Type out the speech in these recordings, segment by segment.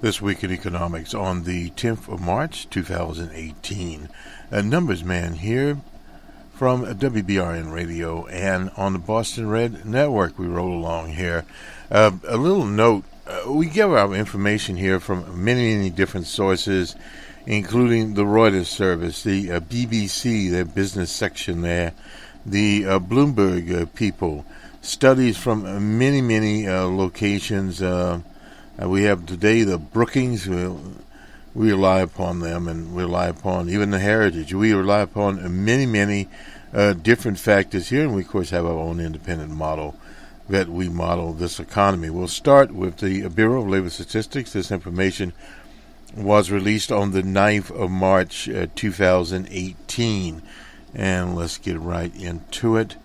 This week in economics on the 10th of March 2018. A numbers man here from WBRN Radio and on the Bostonred Network. We roll along here. A little note, we give our information here from many different sources, including the Reuters service, the BBC, their business section there, the Bloomberg people, studies from many locations. We have today the Brookings. We rely upon them, and we rely upon even the Heritage. We rely upon many different factors here, and we, of course, have our own independent model that we model this economy. We'll start with the Bureau of Labor Statistics. This information was released on the 9th of March 2018, and let's get right into it.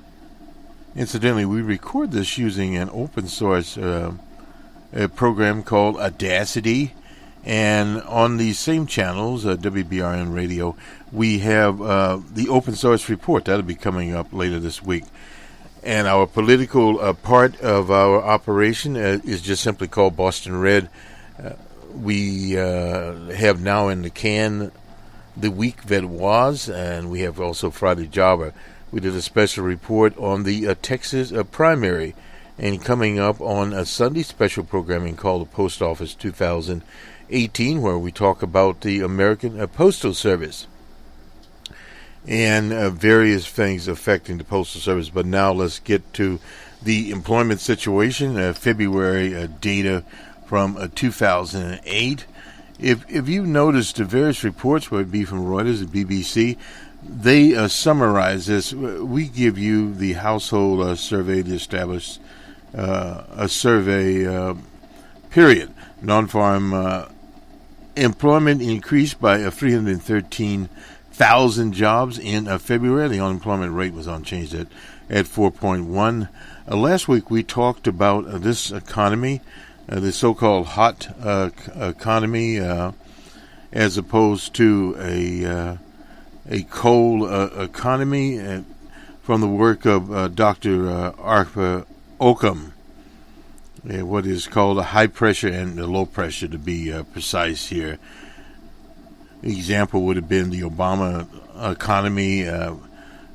Incidentally, we record this using an open source a program called Audacity, and on these same channels, WBRN Radio, we have the open source report. That'll be coming up later this week. And our political part of our operation is just simply called Bostonred. We have now in the can the week that was, and we have also Friday Java. We did a special report on the Texas primary, and coming up on a Sunday special programming called the Post Office 2018, where we talk about the American Postal Service and various things affecting the Postal Service. But now let's get to the employment situation, February data from 2008. If you noticed the various reports, whether it be from Reuters and BBC, they summarize this. We give you the household survey to establish a survey period. Non-farm employment increased by 313,000 jobs in February. The unemployment rate was unchanged at 4.1. Last week we talked about this economy, the so-called hot economy, as opposed to a cold economy, from the work of Dr. Arthur Occam, what is called a high pressure and a low pressure, to be precise here. The example would have been the Obama economy.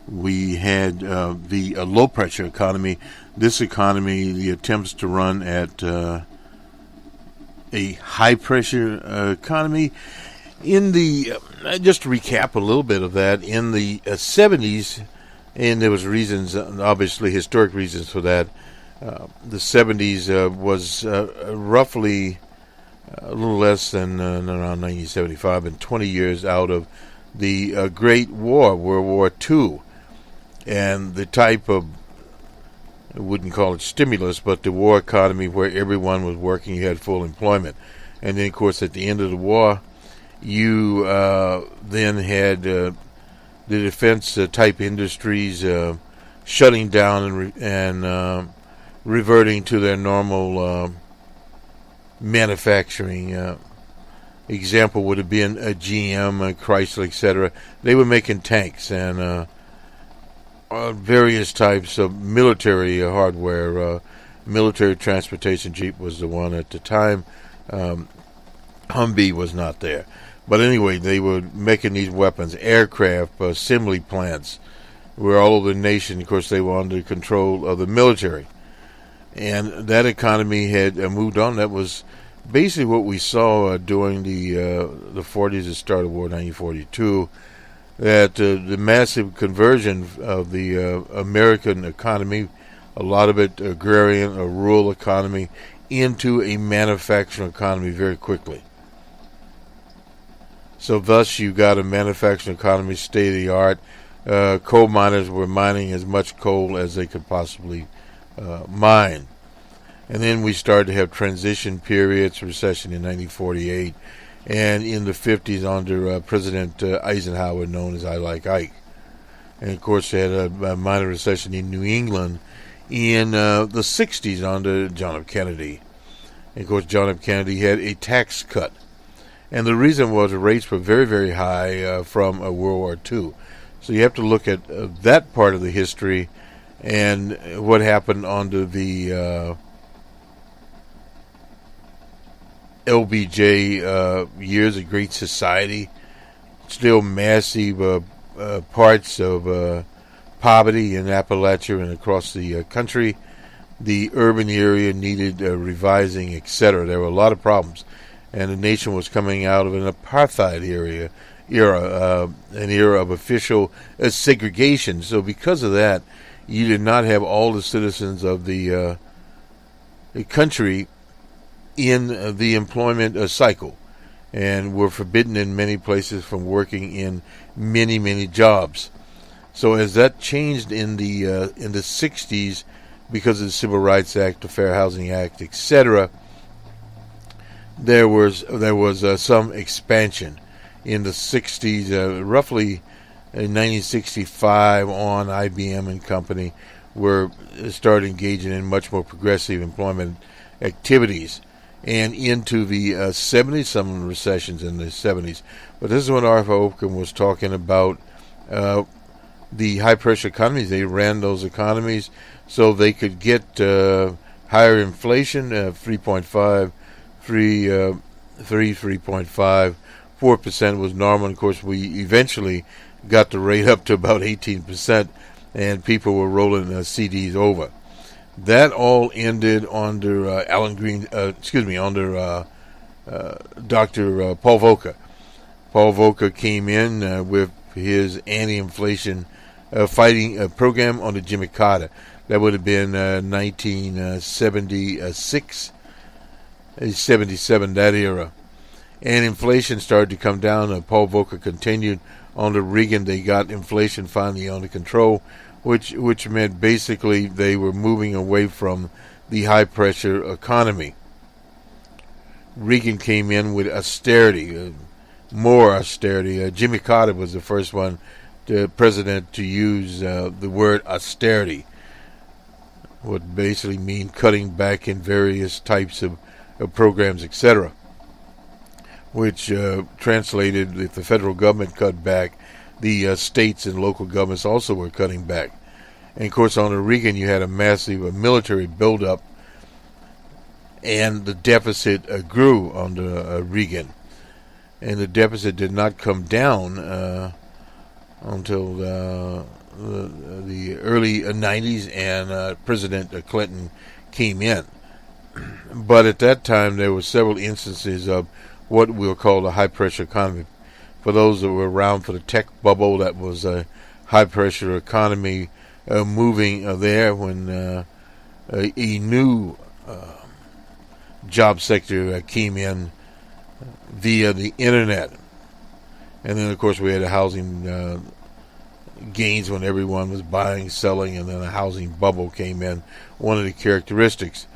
We had the low pressure economy. This economy, the attempts to run at a high pressure economy. In the just to recap a little bit of that, in the 70s, and there was reasons, obviously historic reasons for that. The 70s was roughly a little less than around 1975, and 20 years out of the Great War, World War II, and the type of, I wouldn't call it stimulus, but the war economy where everyone was working, you had full employment. And then, of course, at the end of the war, you then had the defense type industries shutting down and reverting to their normal manufacturing. Example would have been a GM, Chrysler, etc. They were making tanks and various types of military hardware. Military transportation, Jeep was the one at the time. Humvee was not there. But anyway, they were making these weapons, aircraft, assembly plants, where all over the nation, of course, they were under control of the military. And that economy had moved on. That was basically what we saw during the 40s, the start of war, 1942, that the massive conversion of the American economy, a lot of it agrarian, a rural economy, into a manufacturing economy very quickly. So thus you got a manufacturing economy, state-of-the-art. Coal miners were mining as much coal as they could possibly mine. And then we started to have transition periods, recession in 1948, and in the 50s under President Eisenhower, known as I Like Ike. And of course they had a minor recession in New England in the 60s under John F. Kennedy. And of course John F. Kennedy had a tax cut. And the reason was the rates were very high from World War II. So you have to look at that part of the history and what happened under the LBJ years, a great society, still massive parts of poverty in Appalachia and across the country. The urban area needed revising, etc. There were a lot of problems, and the nation was coming out of an apartheid era, an era of official segregation. So because of that, you did not have all the citizens of the country in the employment cycle, and were forbidden in many places from working in many jobs. So as that changed in the 60s, because of the Civil Rights Act, the Fair Housing Act, etc., there was some expansion in the 60s. Roughly in 1965 on, IBM and company were started engaging in much more progressive employment activities, and into the 70s, some recessions in the 70s. But this is when Arthur Oakham was talking about the high-pressure economies. They ran those economies so they could get higher inflation, 3.5, 3.5, 4% was normal. Of course, we eventually got the rate up to about 18%, and people were rolling CDs over. That all ended under under Dr. Paul Volcker. Paul Volcker came in with his anti-inflation fighting program on the Jimmy Carter. That would have been 1976, 77, that era. And inflation started to come down. Paul Volcker continued. Under Reagan, they got inflation finally under control, which meant basically they were moving away from the high-pressure economy. Reagan came in with austerity, more austerity. Jimmy Carter was the first one, the president, to use the word austerity, would basically mean cutting back in various types of programs, etc., which translated, if the federal government cut back, the states and local governments also were cutting back. And of course, under Reagan, you had a massive military buildup, and the deficit grew under Reagan. And the deficit did not come down until the early 90s, and President Clinton came in. But at that time, there were several instances of what we'll call a high-pressure economy. For those that were around for the tech bubble, that was a high-pressure economy moving there when a new job sector came in via the Internet. And then, of course, we had the housing gains when everyone was buying, selling, and then a housing bubble came in, one of the characteristics.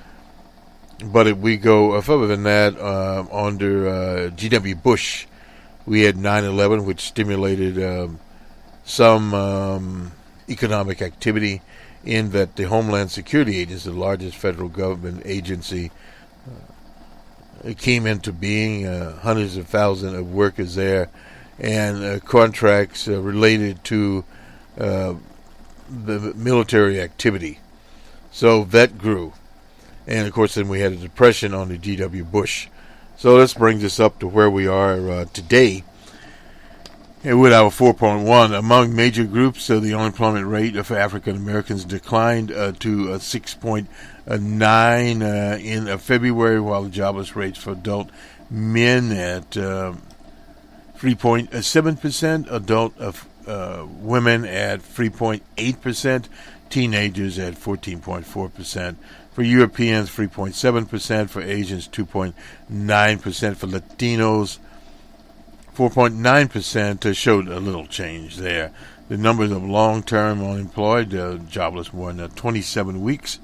But if we go further than that, under G.W. Bush, we had 9/11, which stimulated some economic activity, in that the Homeland Security Agency, the largest federal government agency, came into being, hundreds of thousands of workers there, and contracts related to the military activity. So that grew. And, of course, then we had a depression on the G.W. Bush. So this brings us up to where we are today. And with our 4.1, among major groups, the unemployment rate for African Americans declined to 6.9 in February, while the jobless rates for adult men at 3.7%, adult women at 3.8%, teenagers at 14.4%. For Europeans, 3.7%. For Asians, 2.9%. For Latinos, 4.9% showed a little change there. The numbers of long-term unemployed, jobless more than 27 weeks,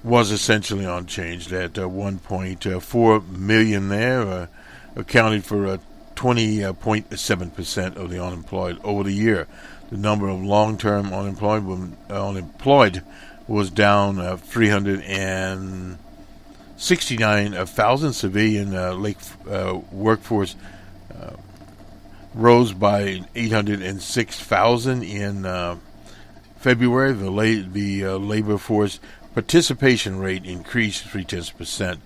was essentially unchanged at 1.4 million there, accounted for 20.7% of the unemployed over the year. The number of long-term unemployed was down 369,000. Civilian workforce rose by 806,000 in February. The labor force participation rate increased 0.3%.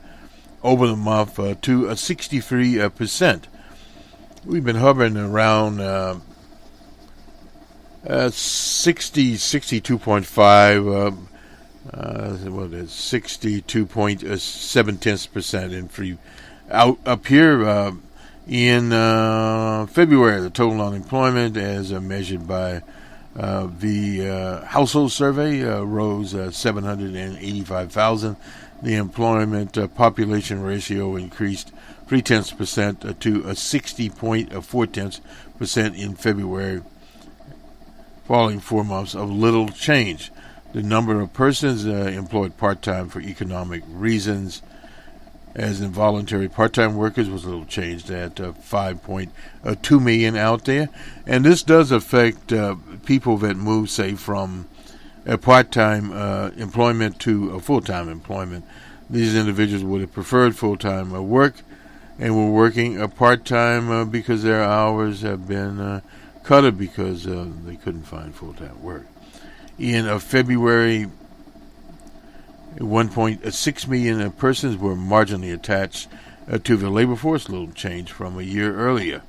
over the month to 63%. We've been hovering around 62.5, what is 62.7% in free. Up here in February, the total unemployment as measured by the household survey rose 785,000. The employment population ratio increased 0.3% to 60.4% in February, following 4 months of little change. The number of persons employed part-time for economic reasons as involuntary part-time workers was a little changed at 5.2 million out there. And this does affect people that move, say, from a part-time employment to a full-time employment. These individuals would have preferred full-time work and were working part-time because their hours have been cut because they couldn't find full-time work. In February, 1.6 million persons were marginally attached to the labor force, a little change from a year earlier.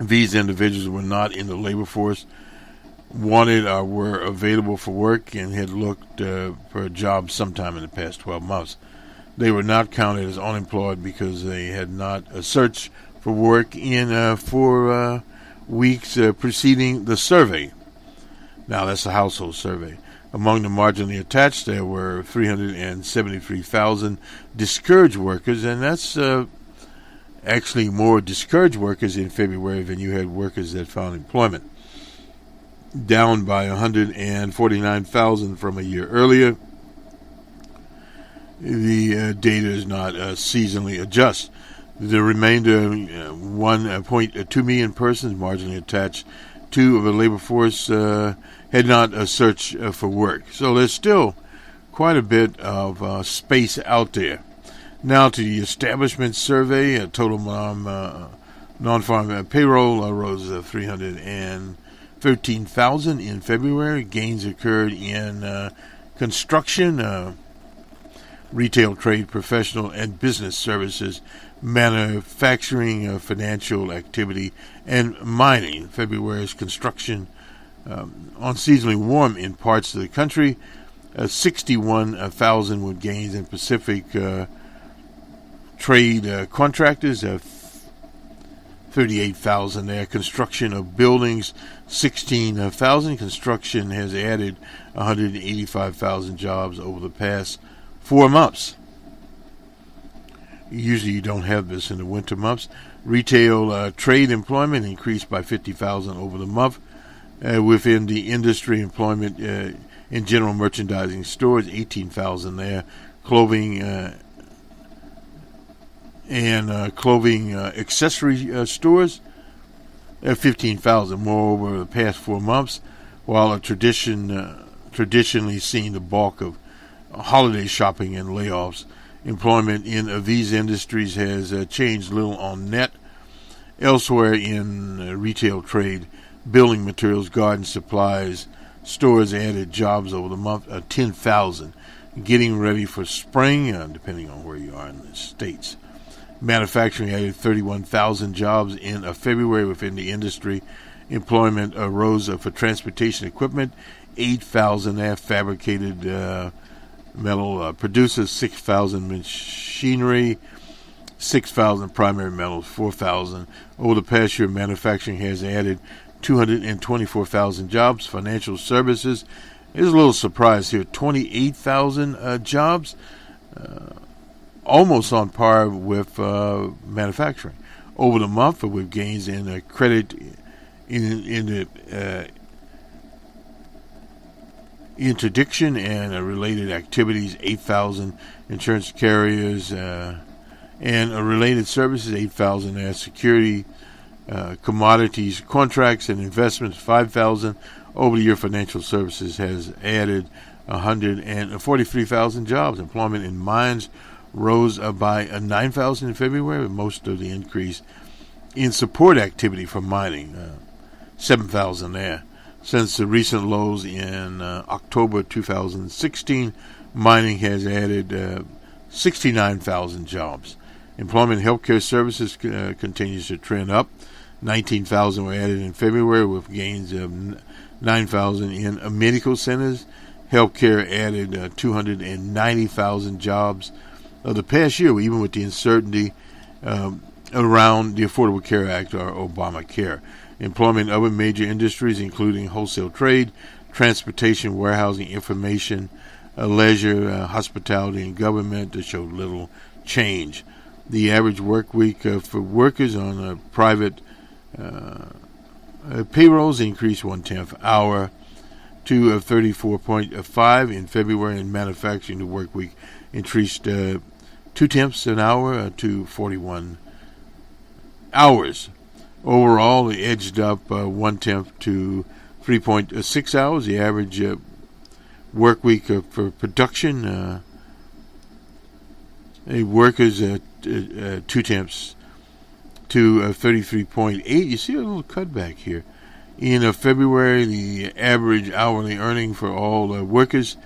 These individuals were not in the labor force, wanted or were available for work, and had looked for a job sometime in the past 12 months. They were not counted as unemployed because they had not searched for work in 4 weeks preceding the survey. Now, that's a household survey. Among the marginally attached, there were 373,000 discouraged workers, and that's actually more discouraged workers in February than you had workers that found employment, down by 149,000 from a year earlier. The data is not seasonally adjusted. The remainder, 1.2 million persons marginally attached to the labor force, had not searched for work. So there's still quite a bit of space out there. Now to the establishment survey, total non-farm payroll rose 313,000 in February. Gains occurred in construction, retail, trade, professional, and business services, manufacturing, financial activity, and mining. February's construction unseasonably warm in parts of the country. 61,000 with gains in Pacific trade contractors. 38,000 there. Construction of buildings, 16,000. Construction has added 185,000 jobs over the past 4 months. Usually you don't have this in the winter months. Retail trade employment increased by 50,000 over the month. Within the industry, employment in general merchandising stores, 18,000 there. Clothing and clothing accessory stores, 15,000 more over the past 4 months, while traditionally seeing the bulk of holiday shopping and layoffs. Employment in these industries has changed little on net. Elsewhere in retail trade, building materials, garden supplies, stores added jobs over the month, 10,000. Getting ready for spring, depending on where you are in the States. Manufacturing added 31,000 jobs in February within the industry. Employment rose for transportation equipment, 8,000 there. Fabricated metal producers, 6,000. Machinery, 6,000. Primary metals, 4,000. Over the past year, manufacturing has added 224,000 jobs. Financial services is a little surprise here, 28,000 jobs, almost on par with manufacturing. Over the month, with gains in credit in the interdiction and related activities, 8,000. Insurance carriers and related services, 8,000 there. Security, commodities, contracts, and investments, 5,000. Over the year, financial services has added 143,000 jobs. Employment in mines rose by 9,000 in February, with most of the increase in support activity for mining, 7,000 there. Since the recent lows in October 2016, mining has added 69,000 jobs. Employment healthcare services continues to trend up. 19,000 were added in February with gains of 9,000 in medical centers. Healthcare added 290,000 jobs the past year, even with the uncertainty around the Affordable Care Act or Obamacare. Employment in other major industries, including wholesale trade, transportation, warehousing, information, leisure, hospitality, and government, showed little change. The average work week for workers on private payrolls increased 1/10 hour to 34.5 in February. In manufacturing, the work week increased 2/10 an hour to 41 hours. Overall, it edged up 1/10 to 3.6 hours. The average work week for production workers 2/10 to 33.8. You see a little cutback here. In February, the average hourly earning for all workers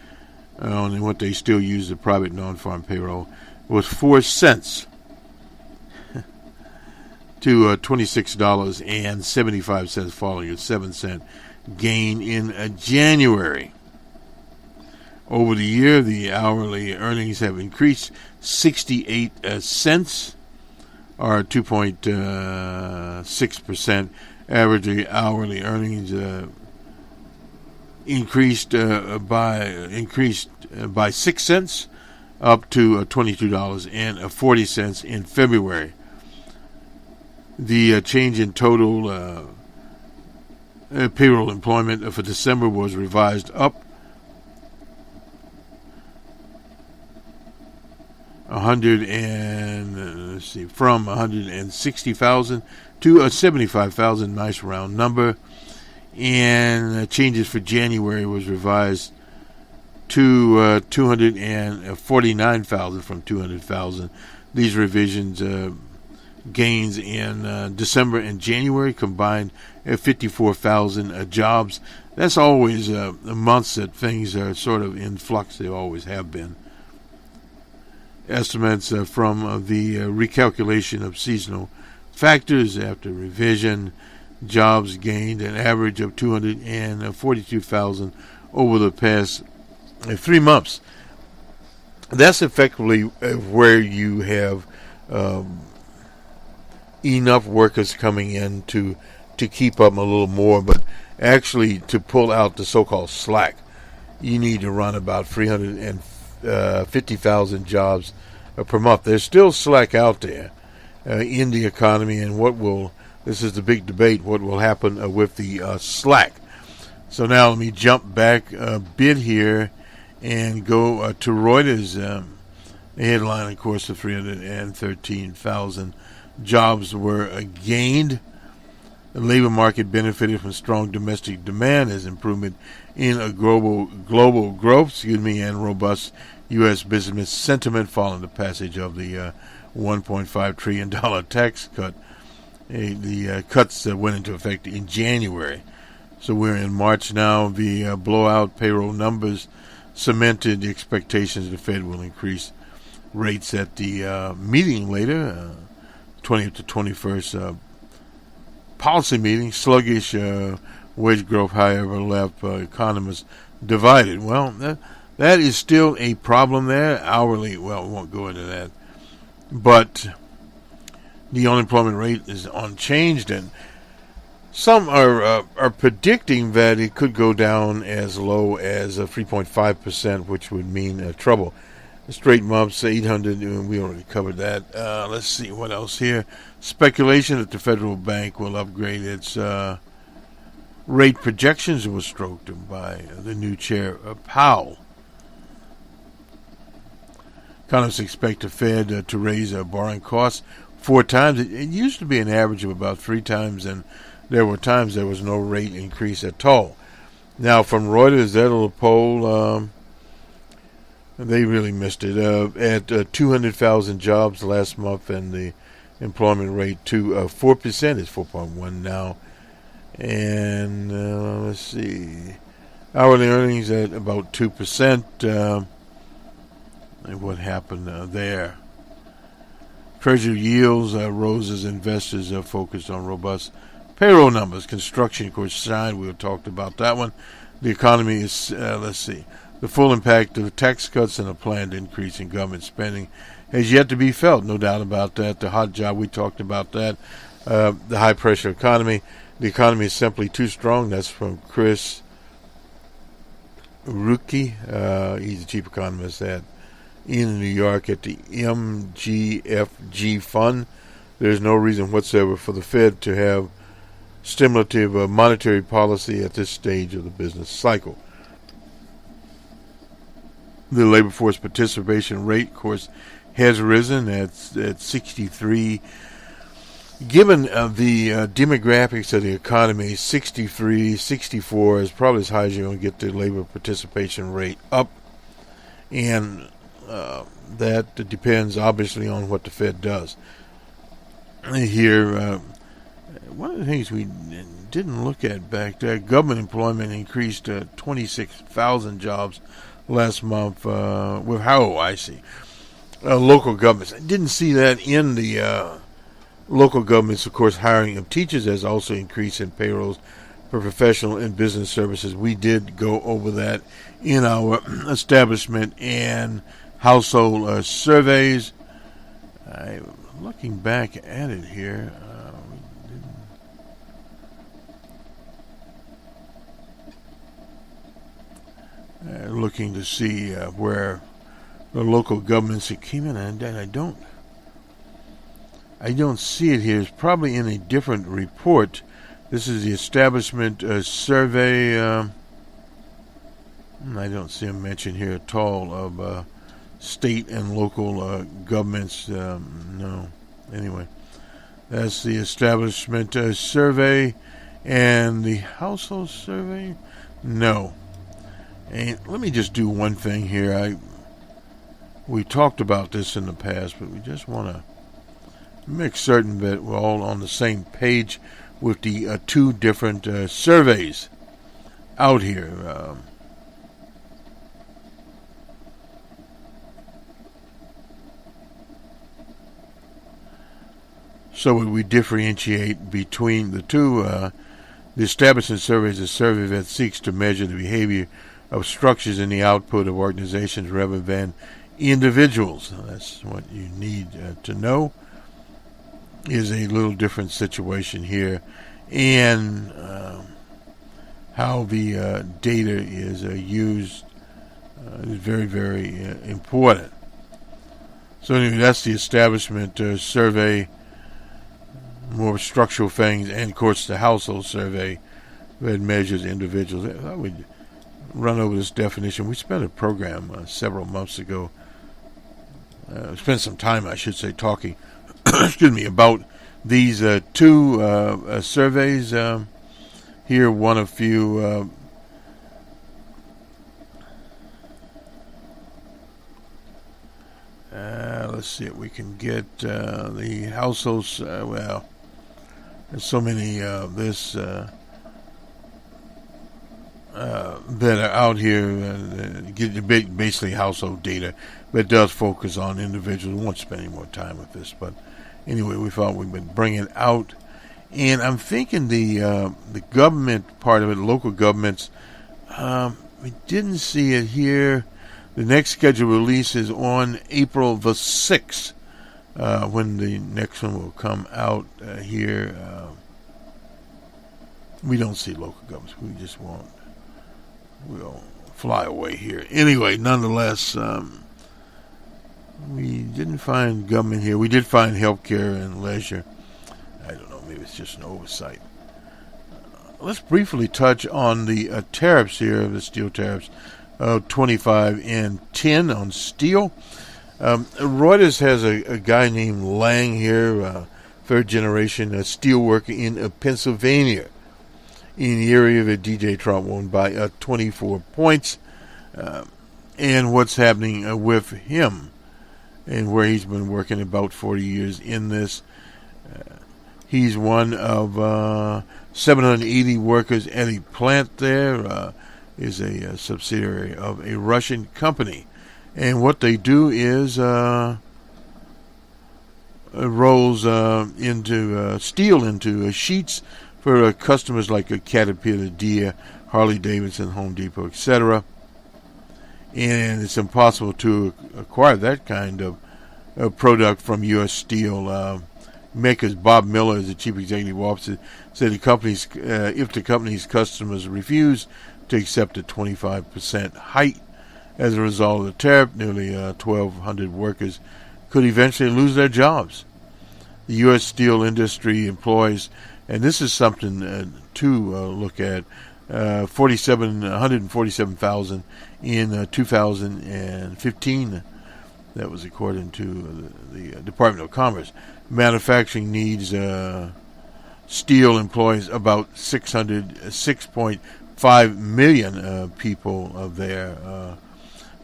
on what they still use the private non-farm payroll was 4 cents to $26.75, following a 7-cent gain in January. Over the year, the hourly earnings have increased 68 cents, or 2.6%. Average hourly earnings increased by 6 cents, up to $22.40 in February. The change in total payroll employment for December was revised up 160,000 to 75,000, nice round number. And changes for January was revised to 249,000 from 200,000. These revisions gains in December and January combined at 54,000 jobs. That's always months that things are sort of in flux. They always have been. Estimates from the recalculation of seasonal factors after revision, jobs gained an average of 242,000 over the past 3 months. That's effectively where you have enough workers coming in to keep up a little more, but actually to pull out the so-called slack, you need to run about 350,000 jobs per month. There's still slack out there in the economy, and this is the big debate, what will happen with the slack. So now let me jump back a bit here and go to Reuters. The headline, of course, of 313,000 jobs were gained. The labor market benefited from strong domestic demand as improvement in a global growth, and robust U.S. business sentiment following the passage of the $1.5 trillion tax cut. The cuts went into effect in January. So we're in March now. The blowout payroll numbers cemented the expectations the Fed will increase rates at the meeting later, 20th to 21st policy meeting. Sluggish wage growth, however, left economists divided. Well, that is still a problem there. Hourly, well, we won't go into that. But the unemployment rate is unchanged, and some are predicting that it could go down as low as 3.5%, which would mean trouble. Straight months, 800, we already covered that. Let's see, what else here? Speculation that the federal bank will upgrade its rate projections was stroked by the new chair, Powell. Economists expect the Fed to raise borrowing costs 4 times. It used to be an average of about 3 times, and there were times there was no rate increase at all. Now, from Reuters, that little poll, they really missed it. At 200,000 jobs last month, and the employment rate to 4%. It's 4.1 now. And let's see, hourly earnings at about 2%. and what happened there. Treasury yields rose as investors focused on robust payroll numbers. Construction, of course, shined. We talked about that one. The economy is, the full impact of the tax cuts and a planned increase in government spending has yet to be felt. No doubt about that. The hot job, we talked about that. The high-pressure economy. The economy is simply too strong. That's from Chris Rucki. He's the chief economist in New York at the MGFG Fund. There's no reason whatsoever for the Fed to have stimulative monetary policy at this stage of the business cycle. The labor force participation rate, of course, has risen at 63. Given the demographics of the economy, 63, 64 is probably as high as you're going to get the labor participation rate up. And that depends, obviously, on what the Fed does. Here, one of the things we didn't look at back there, government employment increased to 26,000 jobs last month with local governments. I didn't see that in the local governments. Of course, hiring of teachers has also increased in payrolls for professional and business services. We did go over that in our establishment and household surveys. I'm looking back at it here. Looking to see where the local governments came in, and I don't see it here. It's probably in a different report. This is the establishment survey. I don't see a mention here at all of state and local governments. No. Anyway, that's the establishment survey, and the household survey. No. And let me just do one thing here. We talked about this in the past, but we just want to make certain that we're all on the same page with the two different surveys out here. So we differentiate between the two. The establishment survey is a survey that seeks to measure the behavior of structures in the output of organizations rather than individuals. That's what you need to know. Is a little different situation here, and how the data is used is very, very important. So anyway, that's the establishment survey, more structural things, and of course the household survey that measures individuals. I would run over this definition. We spent a program several months ago, spent some time, I should say, talking excuse me, about these two surveys. Here, one of few. Let's see if we can get the households. Well, there's so many this that are out here. Get basically household data, but it does focus on individuals. We won't spend any more time with this, but anyway, we thought we'd been bringing it out. And I'm thinking the government part of it, local governments, we didn't see it here. The next scheduled release is on April the 6th, when the next one will come out here. We don't see local governments. We just won't. We'll fly away here. Anyway, nonetheless, we didn't find government here. We did find healthcare and leisure. I don't know. Maybe it's just an oversight. Let's briefly touch on the tariffs here, the steel tariffs. 25 and 10 on steel. Reuters has a guy named Lang here, third generation steel worker in Pennsylvania, in the area that DJ Trump won by 24 points, and what's happening with him, and where he's been working about 40 years in this. He's one of 780 workers at a plant there. Is a subsidiary of a Russian company. And what they do is rolls into steel into sheets for customers like a Caterpillar, Deere, Harley Davidson, Home Depot, etc. And it's impossible to acquire that kind of product from U.S. steel makers. Bob Miller, is the chief executive officer, said if the company's customers refuse to accept a 25% hike as a result of the tariff, nearly 1,200 workers could eventually lose their jobs. The U.S. steel industry employs, and this is something to look at, 147,000 in 2015. That was according to the Department of Commerce. Manufacturing needs steel employs about 6.5 million people there.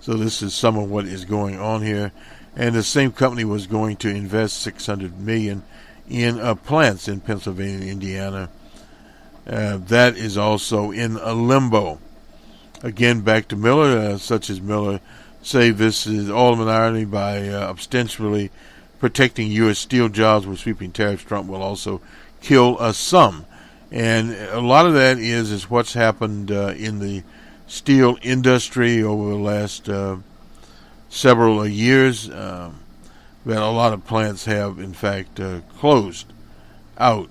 So this is some of what is going on here. And the same company was going to invest $600 million in plants in Pennsylvania and Indiana. That is also in a limbo. Again, back to Miller, such as Miller say this is all of an irony by ostensibly protecting U.S. steel jobs with sweeping tariffs. Trump will also kill some. And a lot of that is what's happened in the steel industry over the last several years, that a lot of plants have, in fact, closed out.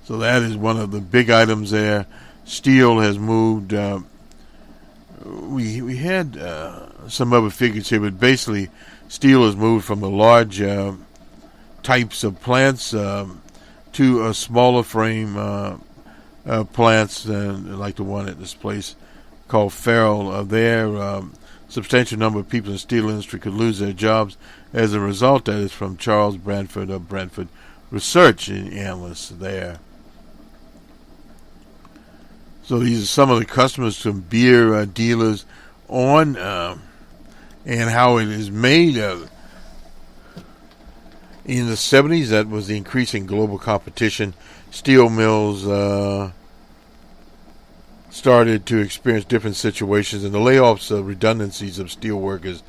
So that is one of the big items there. Steel has moved. We had some other figures here, but basically steel has moved from the large types of plants to smaller frame plants, like the one at this place called Farrell. There, substantial number of people in the steel industry could lose their jobs as a result. That is from Charles Branford of Branford Research Analyst there. So these are some of the customers, some beer dealers on and how it is made. In the 70s, that was the increasing global competition. Steel mills started to experience different situations, and the layoffs, redundancies of steel workers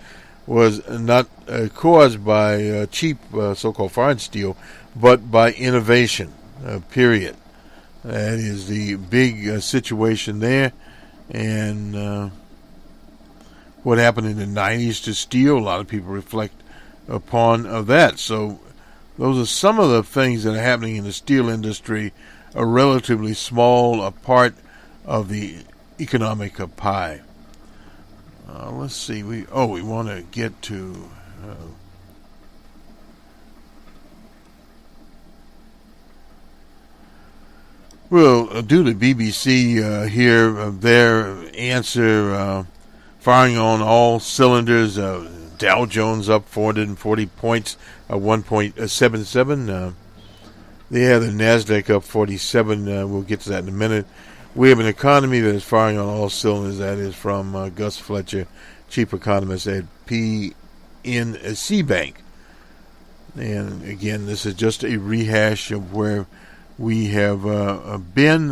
was not caused by cheap so-called foreign steel, but by innovation, period. That is the big situation there. And what happened in the 90s to steel, a lot of people reflect upon that. So those are some of the things that are happening in the steel industry, a relatively small part of the economic pie. Let's see. We want to get to we'll do the BBC here. Their answer, firing on all cylinders. Dow Jones up 440 points, 1.77. They have the NASDAQ up 47. We'll get to that in a minute. We have an economy that is firing on all cylinders. That is from Gus Fletcher, chief economist at PNC Bank. And again, this is just a rehash of where we have been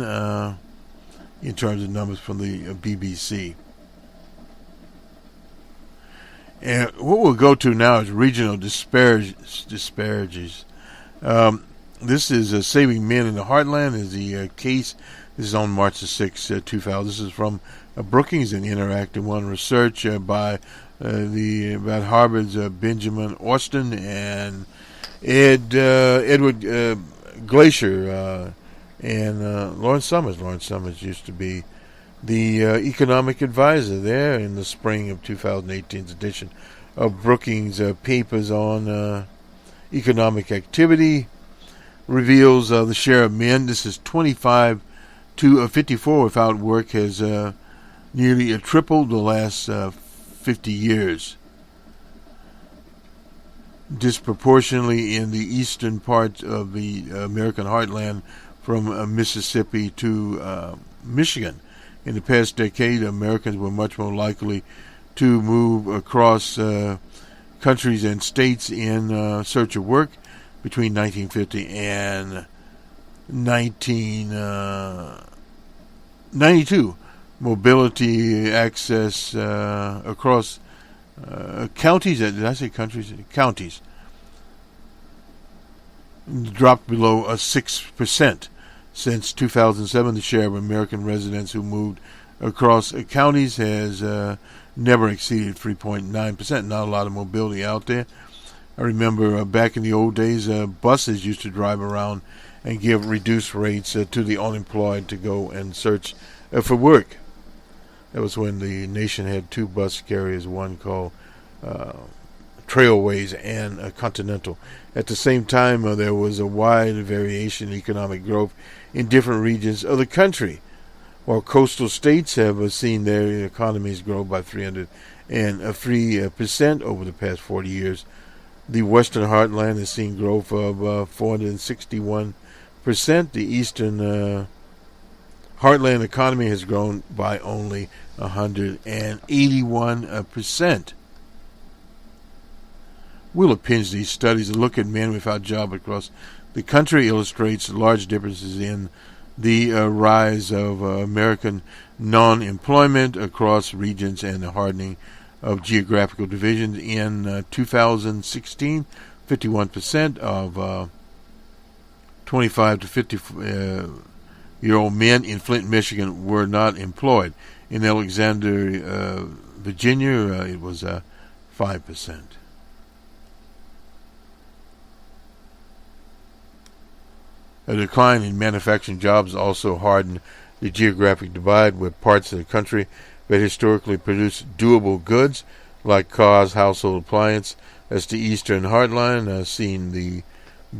in terms of numbers from the BBC. And what we'll go to now is regional disparities. This is Saving Men in the Heartland is the case. This is on March the 6th, 2000. This is from Brookings and Interactive One research by about Harvard's Benjamin Austin and Edward Glacier and Lawrence Summers. Lawrence Summers used to be the economic advisor there in the spring of 2018's edition of Brookings' papers on economic activity. Reveals the share of men. This is 25 to 54 without work has nearly tripled the last 50 years. Disproportionately in the eastern part of the American heartland from Mississippi to Michigan. In the past decade, Americans were much more likely to move across countries and states in search of work between 1950 and 1992. mobility access across counties. Did I say countries? Counties dropped below 6% since 2007. The share of American residents who moved across counties has never exceeded 3.9%. Not a lot of mobility out there. I remember back in the old days, buses used to drive around and give reduced rates to the unemployed to go and search for work. That was when the nation had two bus carriers, one called Trailways and Continental. At the same time, there was a wide variation in economic growth in different regions of the country. While coastal states have seen their economies grow by 303% over the past 40 years, the Western Heartland has seen growth of 461%. The Eastern Heartland economy has grown by only 181%. We'll append these studies. A look at men without job across the country illustrates large differences in the rise of American non-employment across regions and the hardening of geographical divisions. In 2016, 51% of 25 to 50-year-old men in Flint, Michigan were not employed. In Alexandria, Virginia, it was 5%. A decline in manufacturing jobs also hardened the geographic divide, with parts of the country that historically produced durable goods like cars, household appliances, as the Eastern Heartland, seen the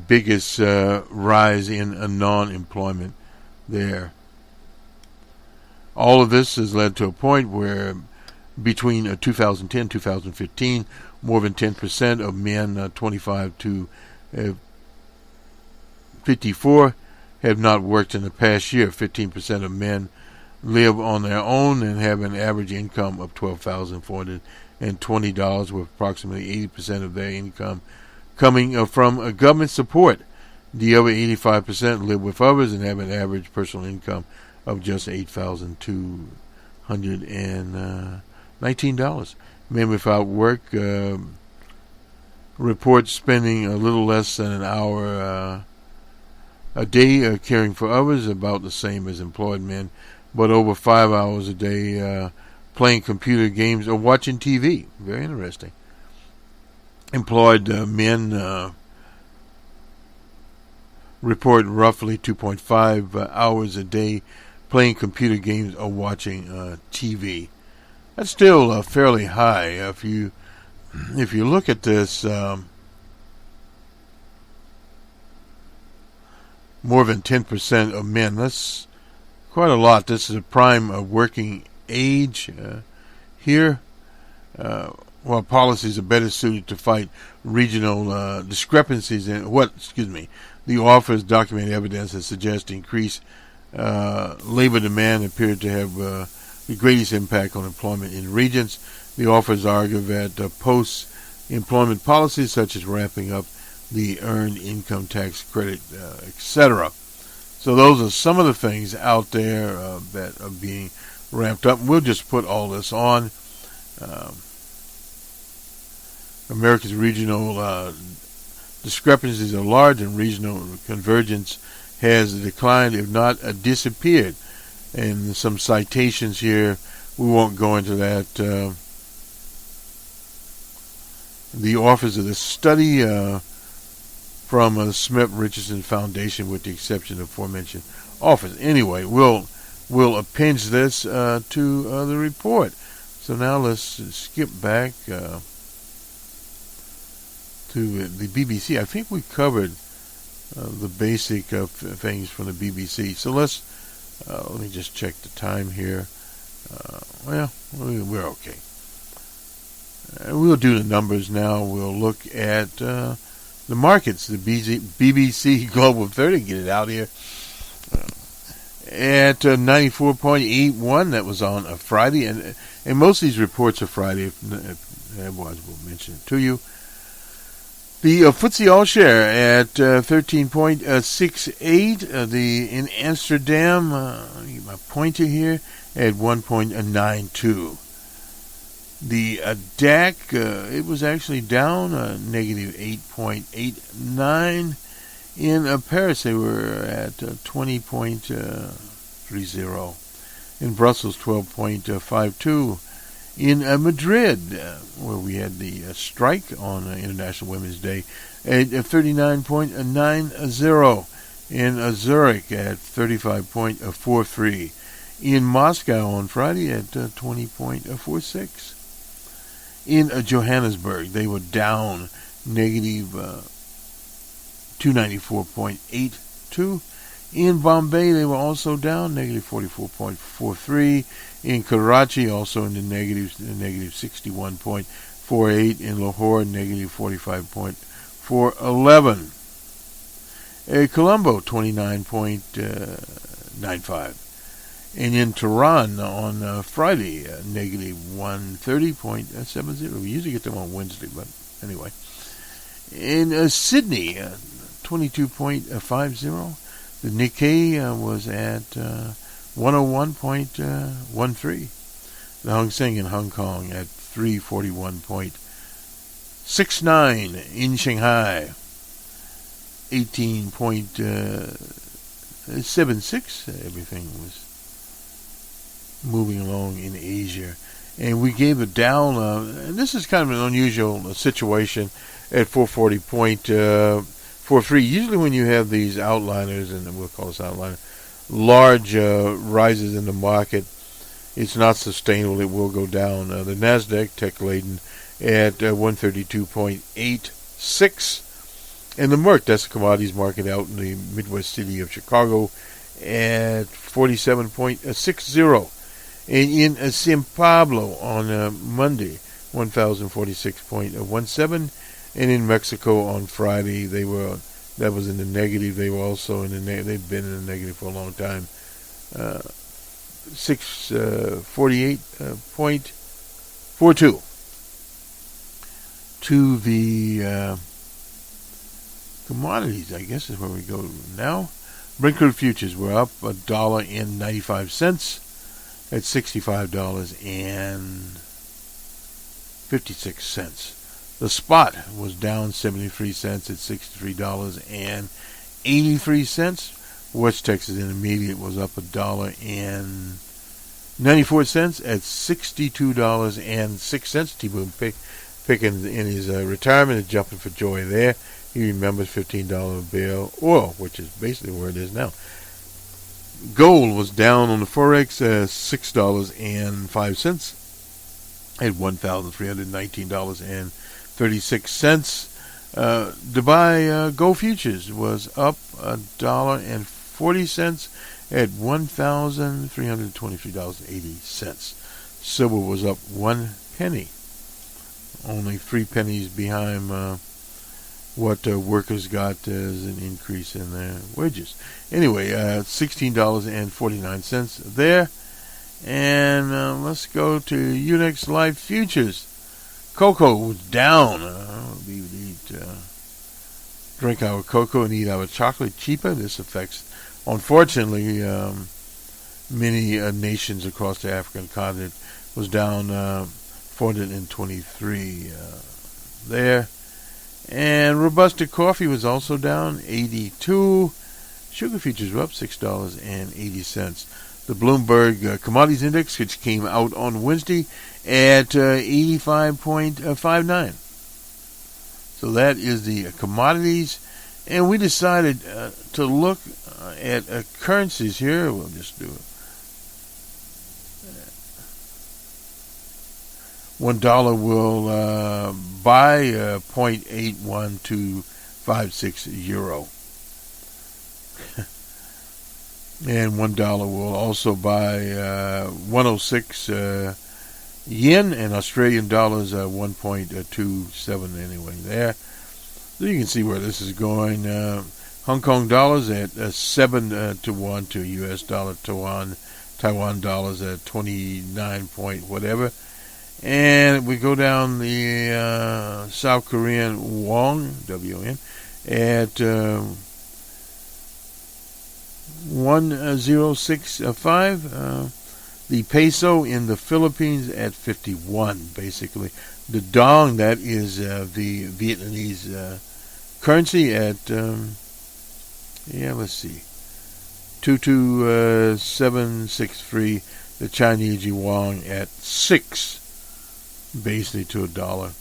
biggest rise in non-employment there. All of this has led to a point where between 2010 and 2015, more than 10% of men 25 to 54 have not worked in the past year. 15% of men live on their own and have an average income of $12,420, with approximately 80% of their income coming from government support. The other 85% live with others and have an average personal income of just $8,219. Men without work report spending a little less than an hour a day caring for others, about the same as employed men, but over 5 hours a day playing computer games or watching TV. Very interesting. Employed men report roughly 2.5 hours a day playing computer games or watching TV. That's still fairly high. If you look at this, more than 10% of men. That's quite a lot. This is a prime working age here. While policies are better suited to fight regional discrepancies in the authors document evidence that suggests increased labor demand appeared to have the greatest impact on employment in regions. The authors argue that post-employment policies such as ramping up the earned income tax credit, etc. So those are some of the things out there that are being ramped up. We'll just put all this on. America's regional discrepancies are large, and regional convergence has declined, if not disappeared. And some citations here, we won't go into that. The authors of this study from the Smith Richardson Foundation, with the exception of aforementioned authors. Anyway, we'll append this to the report. So now let's skip back to the BBC. I think we covered the basic things from the BBC. So let me just check the time here. We're okay. We'll do the numbers now. We'll look at the markets. The BBC Global 30, get it out here, at 94.81. That was on a Friday, and most of these reports are Friday. If otherwise, we'll mention it to you. The FTSE All-Share at 13.68. In Amsterdam, let me get my pointer here, at 1.92. The DAC, it was actually down negative 8.89. In Paris, they were at 20.30. In Brussels, 12.52. In Madrid, where we had the strike on International Women's Day, at 39.90. In Zurich, at 35.43. In Moscow on Friday, at 20.46. In Johannesburg, they were down negative 294.82. In Bombay, they were also down negative 44.43. In Karachi, also in the negatives, negative 61.48. In Lahore, negative 45.411. Colombo, 29.95. And in Tehran on Friday, negative 130.70. We usually get them on Wednesday, but anyway. In Sydney, 22.50. The Nikkei was at 101.13. The Hang Seng in Hong Kong at 341.69. In Shanghai, 18.76. Everything was moving along in Asia. And we gave it down, and this is kind of an unusual situation, at 440.43. Usually when you have these outliners, and we'll call this outliner, large rises in the market, it's not sustainable. It will go down. The Nasdaq, tech-laden, at 132.86. And the Merc, that's the commodities market out in the Midwest city of Chicago, at 47.60. And in São Paulo on Monday, 1,046.17. And in Mexico on Friday, that was in the negative. They were also in the they've been in the negative for a long time. 648.42. To the commodities, I guess is where we go now. Brent crude futures were up $1.95 at $65.56. The spot was down 73 cents at $63.83. West Texas Intermediate was up $1.94 at $62.06. T-Boone picking in his retirement and jumping for joy there. He remembers $15 bill oil, which is basically where it is now. Gold was down on the Forex $6.05 at $1,319.36. Dubai Gold Futures was up $1.40 at $1,323.80. Silver was up 1 penny, only 3 pennies behind what workers got as an increase in their wages. Anyway, $16.49 there. And let's go to Unex Live Futures. Cocoa was down. We drink our cocoa and eat our chocolate cheaper. This affects, unfortunately, many nations across the African continent. Was down 423 there. And Robusta coffee was also down 82. Sugar futures were up $6.80. The Bloomberg Commodities Index, which came out on Wednesday, at 85.59. So that is the commodities. And we decided to look at currencies here. We'll just do it. $1 will buy 0.81256 euro. And $1 will also buy 106 yen, and Australian dollars 1.27 anyway there. So you can see where this is going. Hong Kong dollars at 7 to 1 to US dollar to Taiwan dollars at 29 point whatever. And we go down the South Korean won, WON, at 1065. The peso in the Philippines at 51, basically. The dong, that is the Vietnamese currency at, let's see, 22763. The Chinese yuan at 6, basically to $1.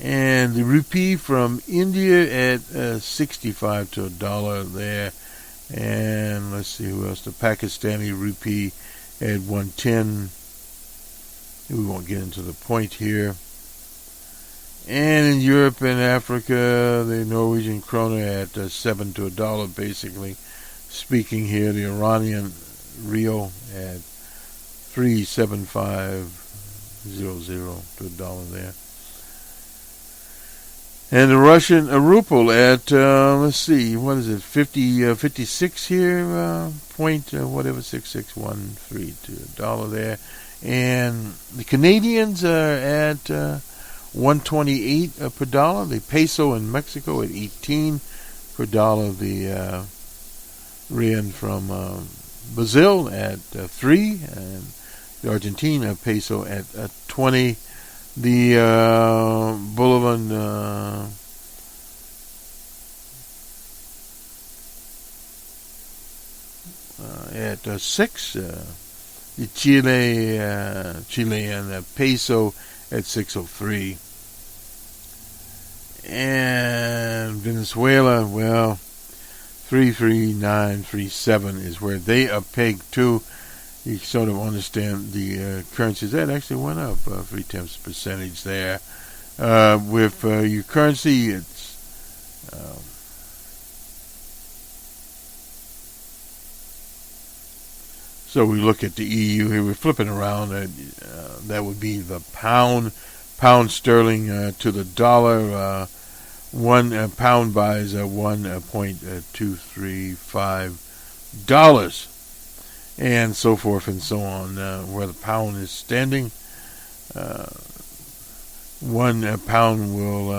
And the rupee from India at 65 to $1 there. And let's see who else. The Pakistani rupee at 110. We won't get into the point here. And in Europe and Africa, the Norwegian krone at 7 to $1, basically speaking here. The Iranian rial at 37500 to $1 there. And the Russian ruble at, let's see, what is it, 56 here, point, whatever, 6613 to $1 there. And the Canadians are at 128 per dollar. The peso in Mexico at 18 per dollar. The rian from Brazil at 3. And the Argentina peso at 20. The Bolivian at 6. The Chilean peso at 603. And Venezuela, well, 33937 is where they are pegged to. You sort of understand the currencies. That actually went up 0.3% there. With your currency, it's so we look at the EU here. We're flipping around. That would be the pound sterling to the dollar. 1 pound buys $1.235. And so forth and so on, where the pound is standing. 1 pound will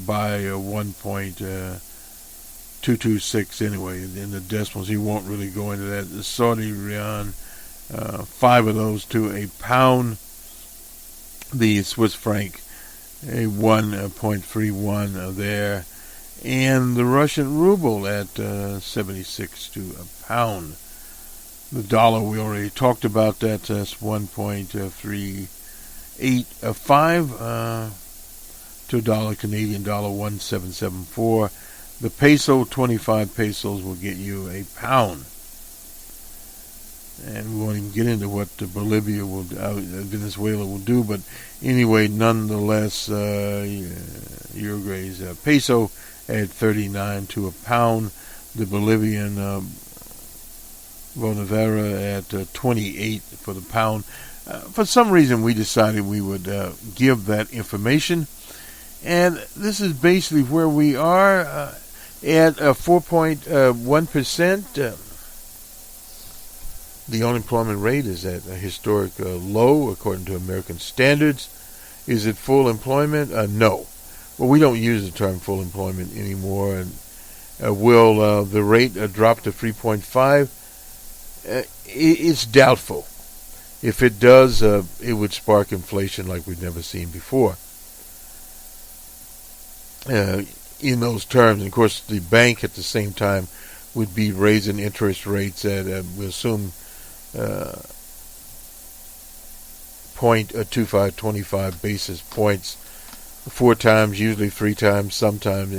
buy 1.226 anyway in the decimals. He won't really go into that. The Saudi rial, 5 of those to a pound. The Swiss franc, a 1.31 there. And the Russian ruble at 76 to a pound. The dollar, we already talked about that. That's 1.385 to $1 Canadian dollar, 1774. The peso, 25 pesos will get you a pound. And we won't even get into what Bolivia will, Venezuela will do. But anyway, nonetheless, Uruguay's peso at 39 to a pound. The Bolivian Bonavera at 28 for the pound. For some reason, we decided we would give that information. And this is basically where we are at 4.1%. The unemployment rate is at a historic low, according to American standards. Is it full employment? No. Well, we don't use the term full employment anymore. And will the rate drop to 3.5? It's doubtful. If it does, it would spark inflation like we've never seen before. In those terms, and of course, the bank at the same time would be raising interest rates at, we assume, 0.25 basis points 4 times, usually 3 times, sometimes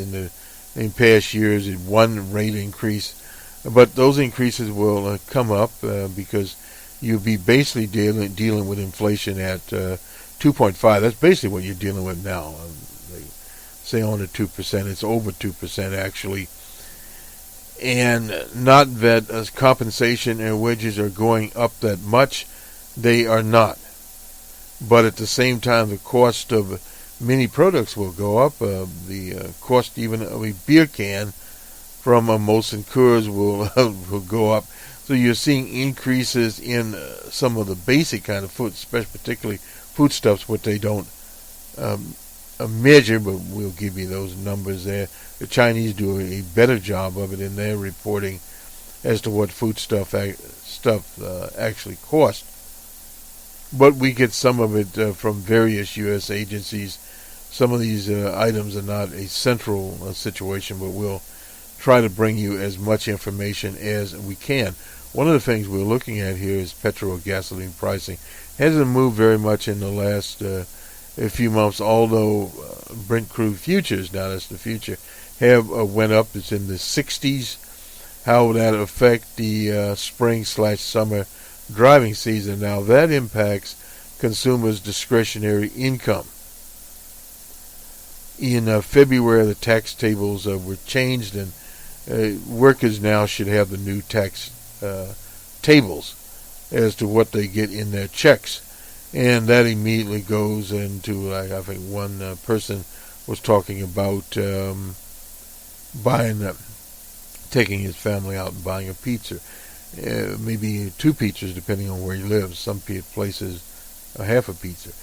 in past years, in one rate increase. But those increases will come up because you'll be basically dealing with inflation at 2.5. That's basically what you're dealing with now. They say on the 2%. It's over 2% actually. And not that compensation and wages are going up that much. They are not. But at the same time, the cost of many products will go up. The cost even of a beer can from Molson Coors will go up. So you're seeing increases in some of the basic kind of food, especially particularly foodstuffs, what they don't measure, but we'll give you those numbers there. The Chinese do a better job of it in their reporting as to what food stuff actually cost. But we get some of it from various U.S. agencies. Some of these items are not a central situation, but we'll try to bring you as much information as we can. One of the things we're looking at here is petrol gasoline pricing. Hasn't moved very much in the last few months, although Brent crude futures, now that's the future, have went up. It's in the 60s. How will that affect the spring/summer driving season? Now that impacts consumers' discretionary income. In February, the tax tables were changed, and workers now should have the new tax tables as to what they get in their checks. And that immediately goes into, like, I think one person was talking about taking his family out and buying a pizza. Maybe 2 pizzas, depending on where he lives. Some places, half a pizza.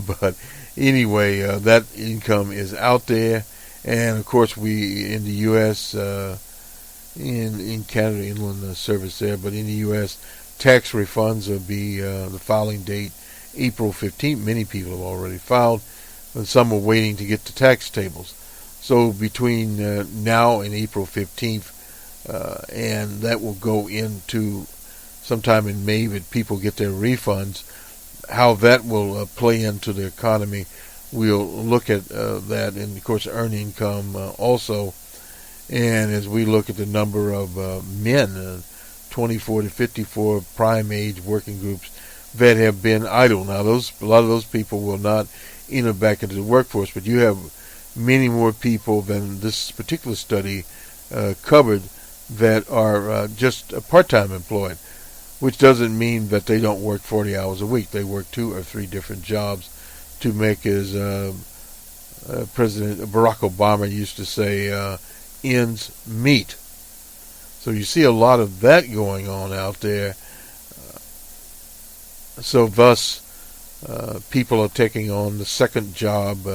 But anyway, that income is out there. And of course, we in the U.S., in Canada, inland service there, but in the U.S., tax refunds will be the filing date April 15th. Many people have already filed, and some are waiting to get the tax tables. So between now and April 15th, and that will go into sometime in May that people get their refunds. How that will play into the economy, we'll look at that, and of course earned income also. And as we look at the number of men, 24 to 54 prime age working groups that have been idle. Now, a lot of those people will not enter back into the workforce, but you have many more people than this particular study covered that are just part-time employed, which doesn't mean that they don't work 40 hours a week. They work 2 or 3 different jobs to make, as President Barack Obama used to say, ends meet. So you see a lot of that going on out there. So thus, people are taking on the second job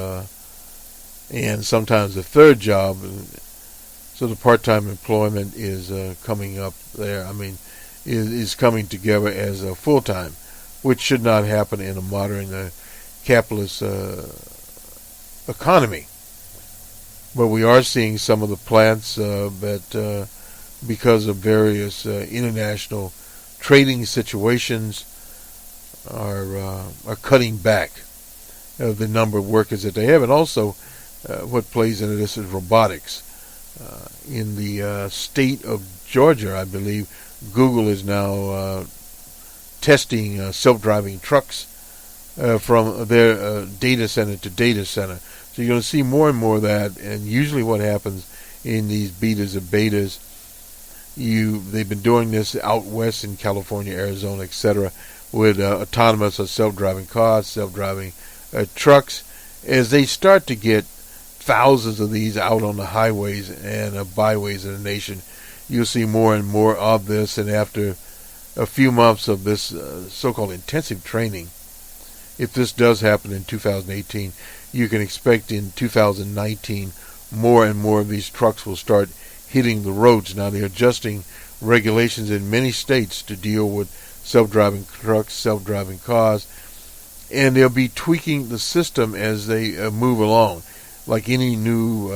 and sometimes the third job. So the part-time employment is coming up there. I mean, is coming together as a full-time, which should not happen in a modern capitalist economy. But we are seeing some of the plants that, because of various international trading situations, are cutting back the number of workers that they have. And also, what plays into this is robotics. In the state of Georgia, I believe, Google is now testing self-driving trucks from their data center to data center. So you're going to see more and more of that. And usually what happens in these betas or betas, they've been doing this out west in California, Arizona, etc., with autonomous or self-driving cars, self-driving trucks. As they start to get thousands of these out on the highways and byways of the nation, you'll see more and more of this. And after a few months of this so-called intensive training, if this does happen in 2018, you can expect in 2019 more and more of these trucks will start hitting the roads. Now they're adjusting regulations in many states to deal with self-driving trucks, self-driving cars, and they'll be tweaking the system as they move along. Like any new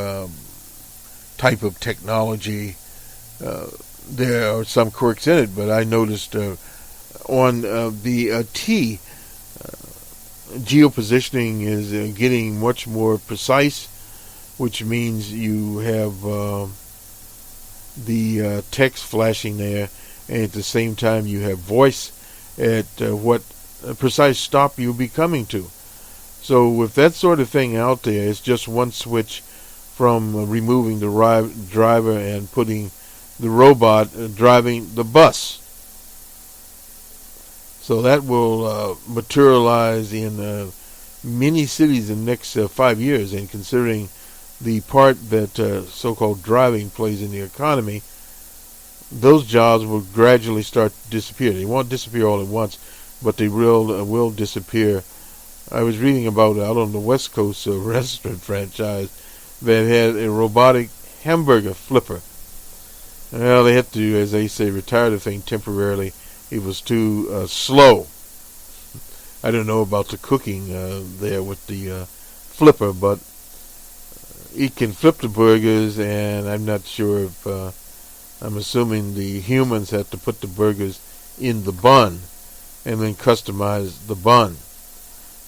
type of technology, there are some quirks in it, but I noticed on the T, geopositioning is getting much more precise, which means you have the text flashing there, and at the same time you have voice at what precise stop you'll be coming to. So with that sort of thing out there, it's just one switch from removing the driver and putting the robot driving the bus. So that will materialize in many cities in the next 5 years. And considering the part that so-called driving plays in the economy, those jobs will gradually start to disappear. They won't disappear all at once, but they will disappear. I was reading about out on the West Coast a restaurant franchise that had a robotic hamburger flipper. Well, they had to, as they say, retire the thing temporarily. It was too slow. I don't know about the cooking there with the flipper, but it can flip the burgers, and I'm not sure if, I'm assuming the humans have to put the burgers in the bun and then customize the bun.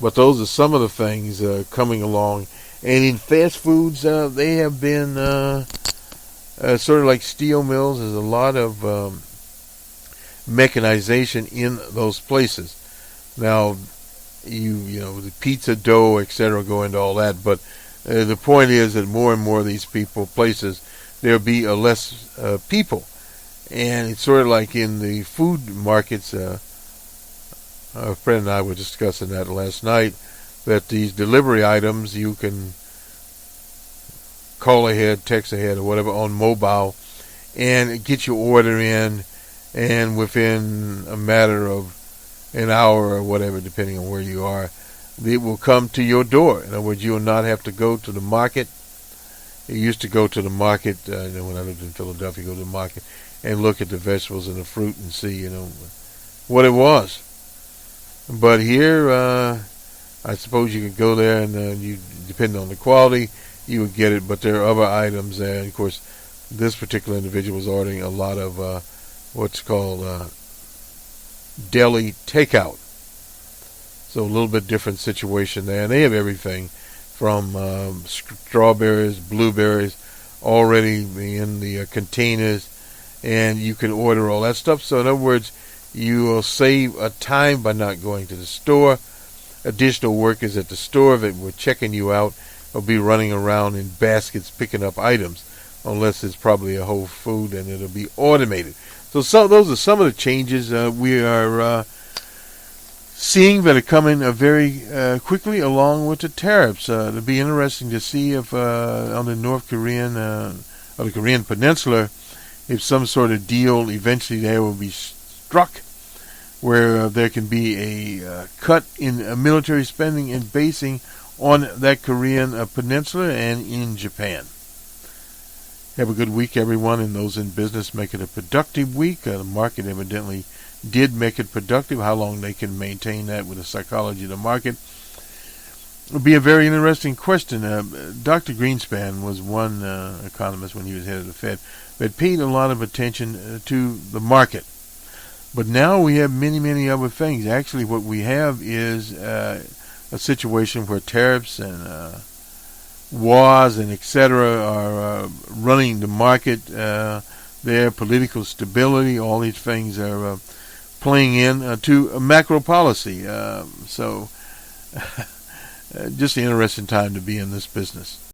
But those are some of the things coming along. And in fast foods, they have been sort of like steel mills. There's a lot of mechanization in those places. Now, you know, the pizza dough, etc., go into all that. But the point is that more and more of these places, there'll be less people. And it's sort of like in the food markets. A friend and I were discussing that last night, that these delivery items, you can call ahead, text ahead, or whatever on mobile, and get your order in, and within a matter of an hour or whatever, depending on where you are, it will come to your door. In other words, you will not have to go to the market. You used to go to the market, when I lived in Philadelphia, go to the market and look at the vegetables and the fruit and see, what it was. But here, I suppose you could go there and you, depending on the quality, you would get it. But there are other items there. And of course, this particular individual was ordering a lot of what's called deli takeout. So a little bit different situation there. And they have everything from strawberries, blueberries, already in the containers, and you can order all that stuff. So in other words, you will save time by not going to the store. Additional workers at the store that were checking you out will be running around in baskets picking up items, unless it's probably a whole food and it'll be automated. So those are some of the changes we are seeing that are coming very quickly, along with the tariffs. It'll be interesting to see if on the North Korean or the Korean Peninsula, if some sort of deal eventually there will be struck, where there can be a cut in military spending and basing on that Korean peninsula and in Japan. Have a good week, everyone, and those in business make it a productive week. The market evidently did make it productive. How long they can maintain that with the psychology of the market will be a very interesting question. Dr. Greenspan was one economist when he was head of the Fed that paid a lot of attention to the market. But now we have many, many other things. Actually, what we have is a situation where tariffs and wars and etc. are running the market. Their political stability, all these things are playing in to macro policy. So just an interesting time to be in this business.